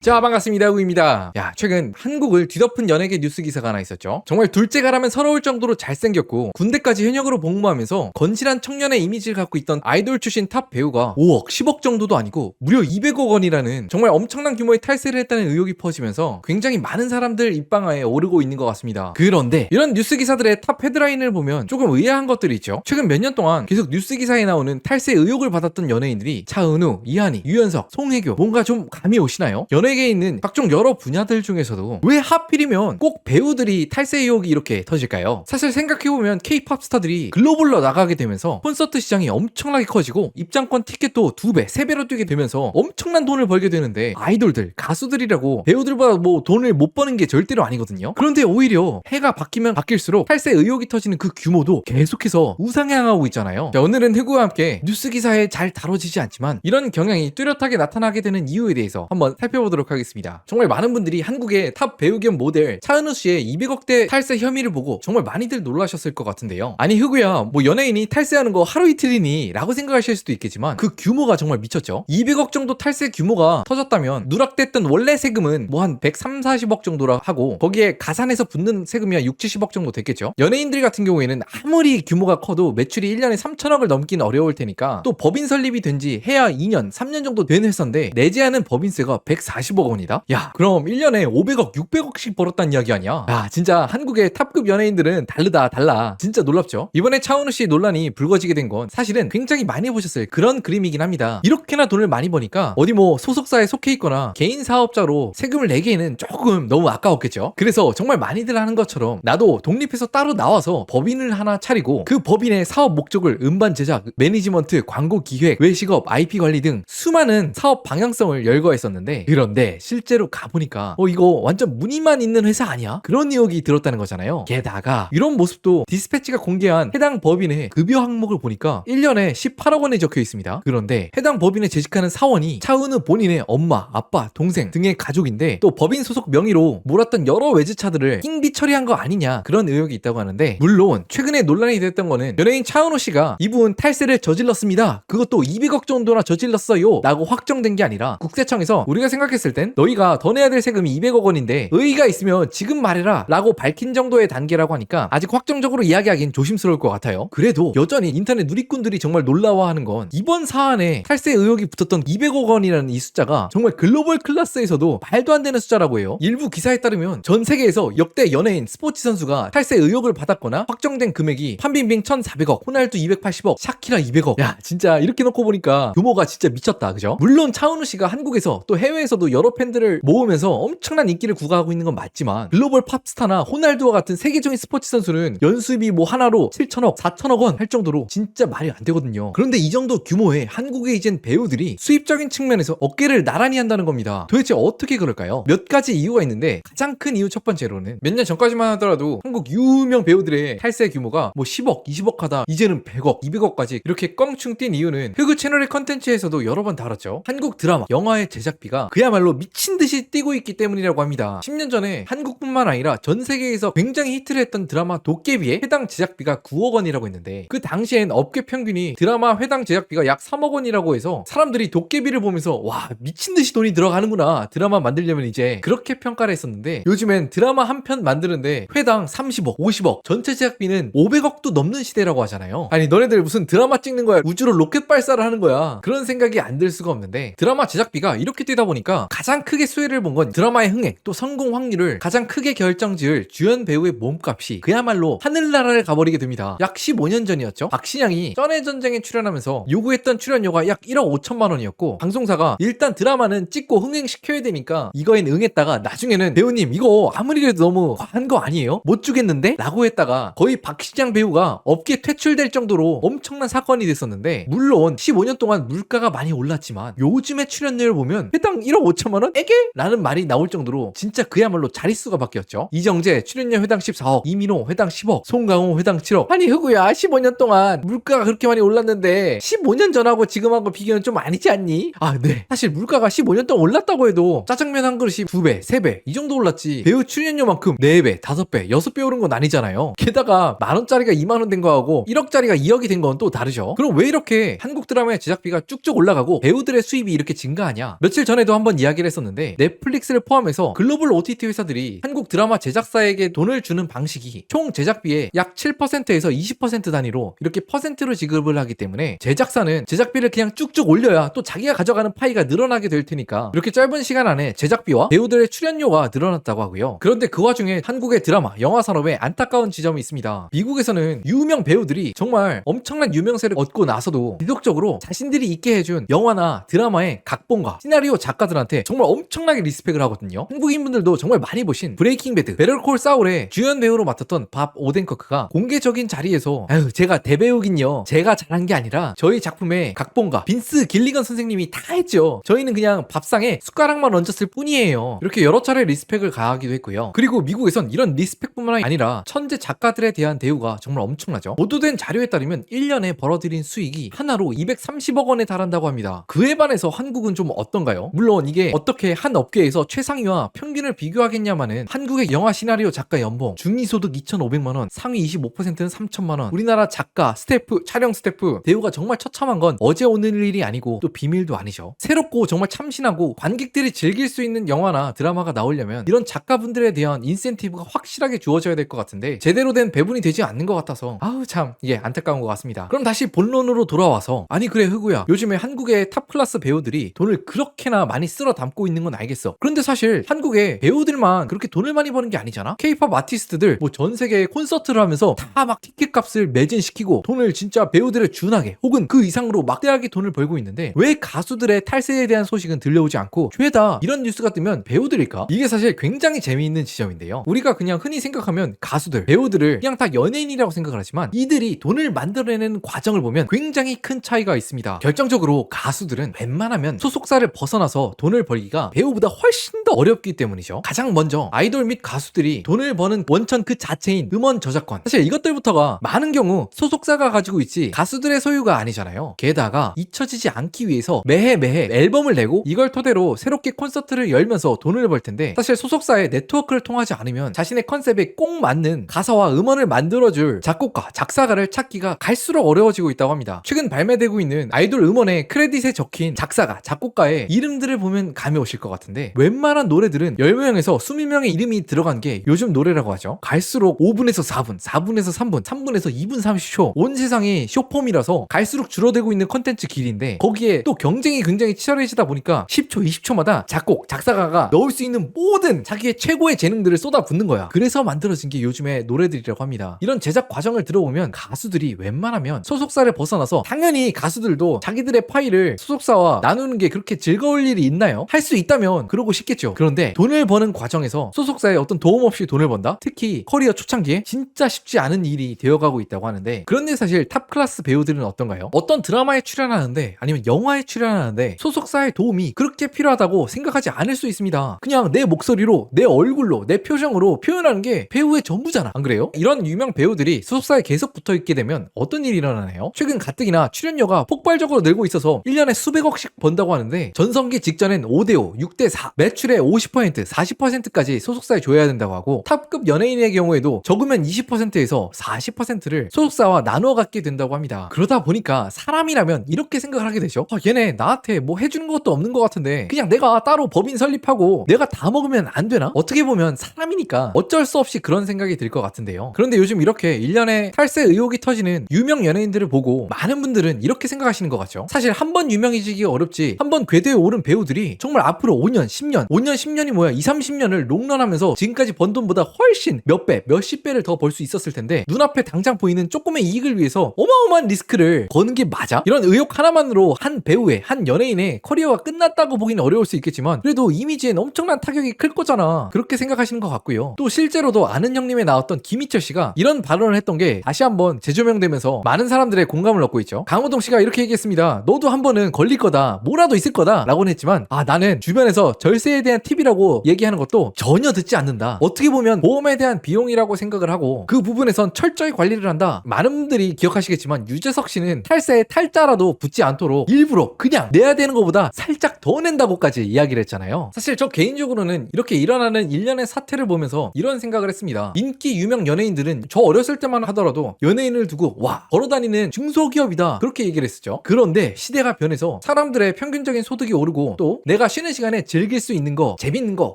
자, 반갑습니다. 우입니다. 야, 최근 한국을 뒤덮은 연예계 뉴스 기사가 하나 있었죠. 정말 둘째가라면 서러울 정도로 잘생겼고 군대까지 현역으로 복무하면서 건실한 청년의 이미지를 갖고 있던 아이돌 출신 탑 배우가 5억, 10억 정도도 아니고 무려 200억 원이라는 정말 엄청난 규모의 탈세를 했다는 의혹이 퍼지면서 굉장히 많은 사람들 입방아에 오르고 있는 것 같습니다. 그런데 이런 뉴스 기사들의 탑 헤드라인을 보면 조금 의아한 것들이 있죠. 최근 몇 년 동안 계속 뉴스 기사에 나오는 탈세 의혹을 받았던 연예인들이 차은우, 이한희, 유연석, 송혜교, 뭔가 좀 감이 오시나요? 연예계에 있는 각종 여러 분야들 중에서도 왜 하필이면 꼭 배우들이 탈세 의혹이 이렇게 터질까요? 사실 생각해보면 K-팝 스타들이 글로벌로 나가게 되면서 콘서트 시장이 엄청나게 커지고 입장권 티켓도 2배, 3배로 뛰게 되면서 엄청난 돈을 벌게 되는데 아이돌들, 가수들이라고 배우들보다 뭐 돈을 못 버는 게 절대로 아니거든요. 그런데 오히려 해가 바뀌면 바뀔수록 탈세 의혹이 터지는 그 규모도 계속해서 우상향하고 있잖아요. 자, 오늘은 흑우와 함께 뉴스 기사에 잘 다뤄지지 않지만 이런 경향이 뚜렷하게 나타나게 되는 이유에 대해서 한번 살펴보도록 하겠습니다. 정말 많은 분들이 한국의 탑 배우 겸 모델 차은우 씨의 200억대 탈세 혐의를 보고 정말 많이들 놀라셨을 것 같은데요. 아니 흑우야, 뭐 연예인이 탈세하는 거 하루 이틀이니? 라고 생각하실 수도 있겠지만 그 규모가 정말 미쳤죠. 200억 정도 탈세 규모가 터졌다면 누락됐던 원래 세금은 뭐 한 130, 40억 정도라 하고 거기에 가산해서 붙는 세금이 한 6, 70억 정도 됐겠죠. 연예인들 같은 경우에는 아무리 규모가 커도 매출이 1년에 3천억을 넘기는 어려울 테니까 또 법인 설립이 된 지 해야 2년, 3년 정도 된 회사인데 내지 않은 법인세가 140억 원이다? 야, 그럼 1년에 500억, 600억씩 벌었다는 이야기 아니야? 야, 진짜 한국의 탑급 연예인들은 달라. 진짜 놀랍죠? 이번에 차은우 씨 논란이 불거지게 된 건 사실은 굉장히 많이 보셨을 그런 그림이긴 합니다. 이렇게나 돈을 많이 버니까 어디 뭐 소속사에 속해 있거나 개인 사업자로 세금을 내기에는 조금 너무 아까웠겠죠? 그래서 정말 많이들 하는 것처럼 나도 독립해서 따로 나와서 법인을 하나 차리고 그 법인의 사업 목적을 음반 제작, 매니지먼트, 광고 기획, 외식업, IP 관리 등 수많은 사업 방향성을 열거했었는데 그런데 실제로 가보니까 이거 완전 무늬만 있는 회사 아니야? 그런 의혹이 들었다는 거잖아요. 게다가 이런 모습도 디스패치가 공개한 해당 법인의 급여 항목을 보니까 1년에 18억 원이 적혀 있습니다. 그런데 해당 법인에 재직하는 사원이 차은우 본인의 엄마, 아빠, 동생 등의 가족인데 또 법인 소속 명의로 몰았던 여러 외제차들을 킹비 처리한 거 아니냐 그런 의혹이 있다고 하는데 물론 최근에 논란이 됐던 거는 연예인 차은우 씨가 이분 탈세를 저질렀습니다. 그것도 200억 정도나 저질렀어요 라고 확정된 게 아니라 국세청에서 우리가 생각했을 땐 너희가 더 내야 될 세금이 200억 원인데 의의가 있으면 지금 말해라 라고 밝힌 정도의 단계라고 하니까 아직 확정적으로 이야기하긴 조심스러울 것 같아요. 그래도 여전히 인터넷 누리꾼들이 정말 놀라워하는 건 이번 사안에 탈세 의혹이 붙었던 200억 원이라는 이 숫자가 정말 글로벌 클래스에서도 말도 안 되는 숫자라고 해요. 일부 기사에 따르면 전 세계에서 역대 연예인, 스포츠 선수가 탈세 의혹을 받았거나 확정된 금액이 판빈빙 1400억, 호날두 280억, 샤키라 200억. 야, 진짜 이렇게 놓고 보니까 규모가 진짜 미쳤다, 그죠? 물론 차은우 씨가 한국에서 또 해외에서도 여러 팬들을 모으면서 엄청난 인기를 구가하고 있는 건 맞지만 글로벌 팝스타나 호날두와 같은 세계적인 스포츠 선수는 연수입이 뭐 하나로 7천억, 4천억 원 할 정도로 진짜 말이 안 되거든요. 그런데 이 정도 규모의 한국에 이젠 배우들이 수입적인 측면에서 어깨를 나란히 한다는 겁니다. 도대체 어떻게 그럴까요? 몇 가지 이유가 있는데 가장 큰 이유 첫 번째로는 몇 년 전까지만 하더라도 한국 유명 배우들의 탈세 규모가 뭐 10억, 20억 하다 이제는 100억, 200억까지 이렇게 껑충 뛴 이유는 흑우 채널의 컨텐츠에서도 여러 번 다뤘죠. 한국 드라마, 영화의 제작비가 그야말로 미친 듯이 뛰고 있기 때문이라고 합니다. 10년 전에 한국뿐만 아니라 전 세계에서 굉장히 히트를 했던 드라마 도깨비의 해당 제작비가 9억 원이라고 했는데 그 당시엔 업계 평균이 드라마 회당 제작비가 약 3억 원이라고 해서 사람들이 도깨비를 보면서 와, 미친 듯이 돈이 들어가는구나. 드라마 만들려면 이제 그렇게 평가를 했었는데 요즘엔 드라마 한 편 만드는데 회당 30억, 50억, 전체 제작비는 500억도 넘는 시대라고 하잖아요. 아니 너네들 무슨 드라마 찍는 거야? 우주로 로켓 발사를 하는 거야? 그런 생각이 안 들 수가 없는데 드라마 제작비가 이렇게 뛰다 보니까 가장 크게 수혜를 본 건 드라마의 흥행 또 성공 확률을 가장 크게 결정지을 주연 배우의 몸값이 그야말로 하늘나라를 가버리게 됩니다. 약 15년 전이었죠. 박신양이 쩐의 전쟁에 출연하면서 요구했던 출연료가 약 1억 5천만 원이었고 방송사가 일단 드라마는 찍고 흥행시켜야 되니까 이거엔 응했다가 나중에는 배우님 이거 아무리 그래도 너무 과한 거 아니에요? 못 주겠는데? 라고 했다가 거의 박신양 배우가 업계 퇴출될 정도로 엄청난 사건이 됐었는데 물론 15년 동안 물가가 많이 올랐지만 요즘의 출연료를 보면 회당 1억 5천만 원? 에게? 라는 말이 나올 정도로 진짜 그야말로 자릿수가 바뀌었죠. 이정재 출연료 회당 14억, 이민호 회당 10억, 송강호 회당 7억. 아니 흑우야 15년 동안 물가가 그렇게 많이 올랐는데 15년 전하고 지금하고 비교는 좀 아니지 않니? 아, 네. 사실 물가가 15년 동안 올랐다고 해도 짜장면 한 그릇이 2배, 3배 이 정도 올랐지 배우 출연료만큼 4배, 5배, 6배 오른 건 아니잖아요. 게다가 만원짜리가 2만원 된 거하고 1억짜리가 2억이 된 건 또 다르죠. 그럼 왜 이렇게 한국 드라마의 제작비가 쭉쭉 올라가고 배우들의 수입이 이렇게 증가하냐? 며칠 전에도 한번 이야기 이야기를 했었는데 넷플릭스를 포함해서 글로벌 OTT 회사들이 한국 드라마 제작사에게 돈을 주는 방식이 총 제작비의 약 7%에서 20% 단위로 이렇게 퍼센트로 지급을 하기 때문에 제작사는 제작비를 그냥 쭉쭉 올려야 또 자기가 가져가는 파이가 늘어나게 될 테니까 이렇게 짧은 시간 안에 제작비와 배우들의 출연료가 늘어났다고 하고요. 그런데 그 와중에 한국의 드라마, 영화 산업에 안타까운 지점이 있습니다. 미국에서는 유명 배우들이 정말 엄청난 유명세를 얻고 나서도 지속적으로 자신들이 있게 해준 영화나 드라마의 각본가, 시나리오 작가들한테 정말 엄청나게 리스펙을 하거든요. 한국인분들도 정말 많이 보신 브레이킹 배드, 베터콜 사울의 주연 배우로 맡았던 밥 오덴커크가 공개적인 자리에서 아유 제가 대배우긴요, 제가 잘한 게 아니라 저희 작품의 각본가 빈스 길리건 선생님이 다 했죠. 저희는 그냥 밥상에 숟가락만 얹었을 뿐이에요. 이렇게 여러 차례 리스펙을 가하기도 했고요. 그리고 미국에선 이런 리스펙뿐만 아니라 천재 작가들에 대한 대우가 정말 엄청나죠. 보도된 자료에 따르면 1년에 벌어들인 수익이 하나로 230억 원에 달한다고 합니다. 그에 반해서 한국은 좀 어떤가요? 물론 이게 어떻게 한 업계에서 최상위와 평균을 비교하겠냐마는 한국의 영화 시나리오 작가 연봉 중위소득 2,500만 원, 상위 25%는 3,000만 원, 우리나라 작가, 스태프, 촬영 스태프 대우가 정말 처참한 건 어제 오늘 일이 아니고 또 비밀도 아니죠. 새롭고 정말 참신하고 관객들이 즐길 수 있는 영화나 드라마가 나오려면 이런 작가분들에 대한 인센티브가 확실하게 주어져야 될 것 같은데 제대로 된 배분이 되지 않는 것 같아서 아우 참 이게 안타까운 것 같습니다. 그럼 다시 본론으로 돌아와서 아니 그래 흐구야, 요즘에 한국의 탑 클래스 배우들이 돈을 그렇게나 많이 쓸어 담고 있는 건 알겠어. 그런데 사실 한국의 배우들만 그렇게 돈을 많이 버는 게 아니잖아. K-팝 아티스트들 뭐 전 세계에 콘서트를 하면서 다 막 티켓 값을 매진시키고 돈을 진짜 배우들에 준하게 혹은 그 이상으로 막대하게 돈을 벌고 있는데 왜 가수들의 탈세에 대한 소식은 들려오지 않고 죄다 이런 뉴스가 뜨면 배우들일까? 이게 사실 굉장히 재미있는 지점인데요. 우리가 그냥 흔히 생각하면 가수들, 배우들을 그냥 다 연예인이라고 생각을 하지만 이들이 돈을 만들어내는 과정을 보면 굉장히 큰 차이가 있습니다. 결정적으로 가수들은 웬만하면 소속사를 벗어나서 돈을 벌기가 배우보다 훨씬 더 어렵기 때문이죠. 가장 먼저 아이돌 및 가수들이 돈을 버는 원천 그 자체인 음원 저작권, 사실 이것들부터가 많은 경우 소속사가 가지고 있지 가수들의 소유가 아니잖아요. 게다가 잊혀지지 않기 위해서 매해 앨범을 내고 이걸 토대로 새롭게 콘서트를 열면서 돈을 벌 텐데 사실 소속사의 네트워크를 통하지 않으면 자신의 컨셉에 꼭 맞는 가사와 음원을 만들어줄 작곡가, 작사가를 찾기가 갈수록 어려워지고 있다고 합니다. 최근 발매되고 있는 아이돌 음원의 크레딧에 적힌 작사가, 작곡가의 이름들을 보면 감이 오실 것 같은데 웬만한 노래들은 10명에서 20명의 이름이 들어간 게 요즘 노래라고 하죠. 갈수록 5분에서 4분, 4분에서 3분, 3분에서 2분 30초 온 세상이 쇼폼이라서 갈수록 줄어들고 있는 컨텐츠 길인데 거기에 또 경쟁이 굉장히 치열해지다 보니까 10초, 20초마다 작곡, 작사가가 넣을 수 있는 모든 자기의 최고의 재능들을 쏟아붓는 거야. 그래서 만들어진 게 요즘의 노래들이라고 합니다. 이런 제작 과정을 들어보면 가수들이 웬만하면 소속사를 벗어나서 당연히 가수들도 자기들의 파일을 소속사와 나누는 게 그렇게 즐거울 일이 있나요? 할 수 있다면 그러고 싶겠죠. 그런데 돈을 버는 과정에서 소속사에 어떤 도움 없이 돈을 번다? 특히 커리어 초창기에 진짜 쉽지 않은 일이 되어가고 있다고 하는데 그런데 사실 탑 클래스 배우들은 어떤가요? 어떤 드라마에 출연하는데 아니면 영화에 출연하는데 소속사의 도움이 그렇게 필요하다고 생각하지 않을 수 있습니다. 그냥 내 목소리로, 내 얼굴로, 내 표정으로 표현하는 게 배우의 전부잖아. 안 그래요? 이런 유명 배우들이 소속사에 계속 붙어있게 되면 어떤 일이 일어나나요? 최근 가뜩이나 출연료가 폭발적으로 늘고 있어서 1년에 수백억씩 번다고 하는데 전성기 직전엔 5대5, 6대4 매출의 50%, 40%까지 소속사에 줘야 된다고 하고 탑급 연예인의 경우에도 적으면 20%에서 40%를 소속사와 나누어 갖게 된다고 합니다. 그러다 보니까 사람이라면 이렇게 생각을 하게 되죠. 얘네 나한테 뭐 해주는 것도 없는 것 같은데 그냥 내가 따로 법인 설립하고 내가 다 먹으면 안 되나? 어떻게 보면 사람이니까 어쩔 수 없이 그런 생각이 들 것 같은데요. 그런데 요즘 이렇게 1년에 탈세 의혹이 터지는 유명 연예인들을 보고 많은 분들은 이렇게 생각하시는 것 같죠. 사실 한 번 유명해지기 어렵지 한 번 궤도에 오른 배우들이 정말 앞으로 5년, 10년, 5년, 10년이 뭐야 2, 30년을 롱런하면서 지금까지 번 돈보다 훨씬 몇 배, 몇십 배를 더 벌 수 있었을 텐데 눈앞에 당장 보이는 조금의 이익을 위해서 어마어마한 리스크를 거는 게 맞아? 이런 의혹 하나만으로 한 배우의, 한 연예인의 커리어가 끝났다고 보기는 어려울 수 있겠지만 그래도 이미지엔 엄청난 타격이 클 거잖아. 그렇게 생각하시는 것 같고요. 또 실제로도 아는 형님에 나왔던 김희철 씨가 이런 발언을 했던 게 다시 한번 재조명되면서 많은 사람들의 공감을 얻고 있죠. 강호동 씨가 이렇게 얘기했습니다. 너도 한 번은 걸릴 거다. 뭐라도 있을 거다. 라고는 했지만 나는 주변에서 절세에 대한 팁이라고 얘기하는 것도 전혀 듣지 않는다. 어떻게 보면 보험에 대한 비용이라고 생각을 하고 그 부분에선 철저히 관리를 한다. 많은 분들이 기억하시겠지만 유재석 씨는 탈세에 탈자라도 붙지 않도록 일부러 그냥 내야 되는 것보다 살짝 더 낸다고까지 이야기를 했잖아요. 사실 저 개인적으로는 이렇게 일어나는 일련의 사태를 보면서 이런 생각을 했습니다. 인기 유명 연예인들은 저 어렸을 때만 하더라도 연예인을 두고 와 걸어다니는 중소기업이다 그렇게 얘기를 했었죠. 그런데 시대가 변해서 사람들의 평균적인 소득이 오르고 또 내가 내가 쉬는 시간에 즐길 수 있는 거, 재밌는 거,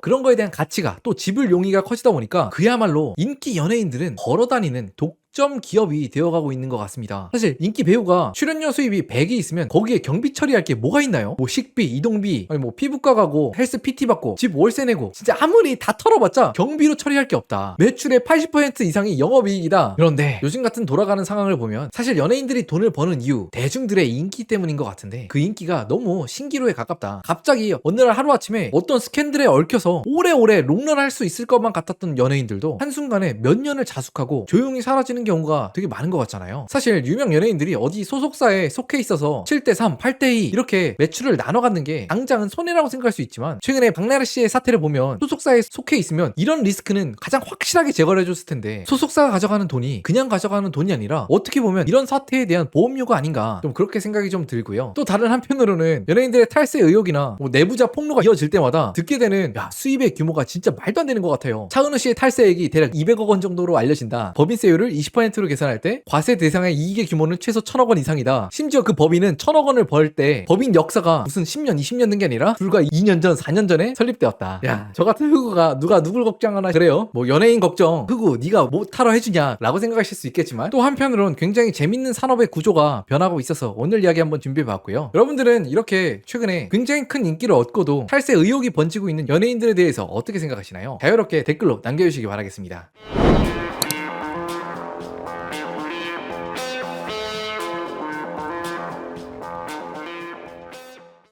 그런 거에 대한 가치가 또 지불 용의가 커지다 보니까 그야말로 인기 연예인들은 걸어다니는 독점 기업이 되어가고 있는 것 같습니다. 사실 인기 배우가 출연료 수입이 100이 있으면 거기에 경비 처리할 게 뭐가 있나요? 뭐 식비, 이동비, 아니 뭐 피부과 가고 헬스 PT 받고 집 월세 내고 진짜 아무리 다 털어봤자 경비로 처리할 게 없다. 매출의 80% 이상이 영업이익이다. 그런데 요즘 같은 돌아가는 상황을 보면 사실 연예인들이 돈을 버는 이유 대중들의 인기 때문인 것 같은데 그 인기가 너무 신기루에 가깝다. 갑자기 어느 날 하루아침에 어떤 스캔들에 얽혀서 오래오래 롱런할 수 있을 것만 같았던 연예인들도 한순간에 몇 년을 자숙하고 조용히 사라지는 경우가 되게 많은 것 같잖아요. 사실 유명 연예인들이 어디 소속사에 속해 있어서 7대3, 8대2 이렇게 매출을 나눠 갖는 게 당장은 손해라고 생각할 수 있지만 최근에 박나래 씨의 사태를 보면 소속사에 속해 있으면 이런 리스크는 가장 확실하게 제거를 해줬을 텐데 소속사가 가져가는 돈이 그냥 가져가는 돈이 아니라 어떻게 보면 이런 사태에 대한 보험료가 아닌가 좀 그렇게 생각이 좀 들고요. 또 다른 한편으로는 연예인들의 탈세 의혹이나 뭐 내부자 폭로가 이어질 때마다 듣게 되는 수입의 규모가 진짜 말도 안 되는 것 같아요. 차은우 씨의 탈세액이 대략 200억 원 정도로 알려진다. 법인세율을 20%로 계산할 때 과세 대상의 이익의 규모는 최소 1000억 원 이상이다. 심지어 그 법인은 1000억 원을 벌 때 법인 역사가 무슨 10년, 20년 된 게 아니라 불과 2년 전, 4년 전에 설립되었다. 야, 저 같은 흑우가 누가 누굴 걱정하나 그래요? 뭐 연예인 걱정, 흑우 네가 뭐 타러 해주냐 라고 생각하실 수 있겠지만 또 한편으론 굉장히 재밌는 산업의 구조가 변하고 있어서 오늘 이야기 한번 준비해봤고요. 여러분들은 이렇게 최근에 굉장히 큰 인기를 얻고도 탈세 의혹이 번지고 있는 연예인들에 대해서 어떻게 생각하시나요? 자유롭게 댓글로 남겨주시기 바라겠습니다.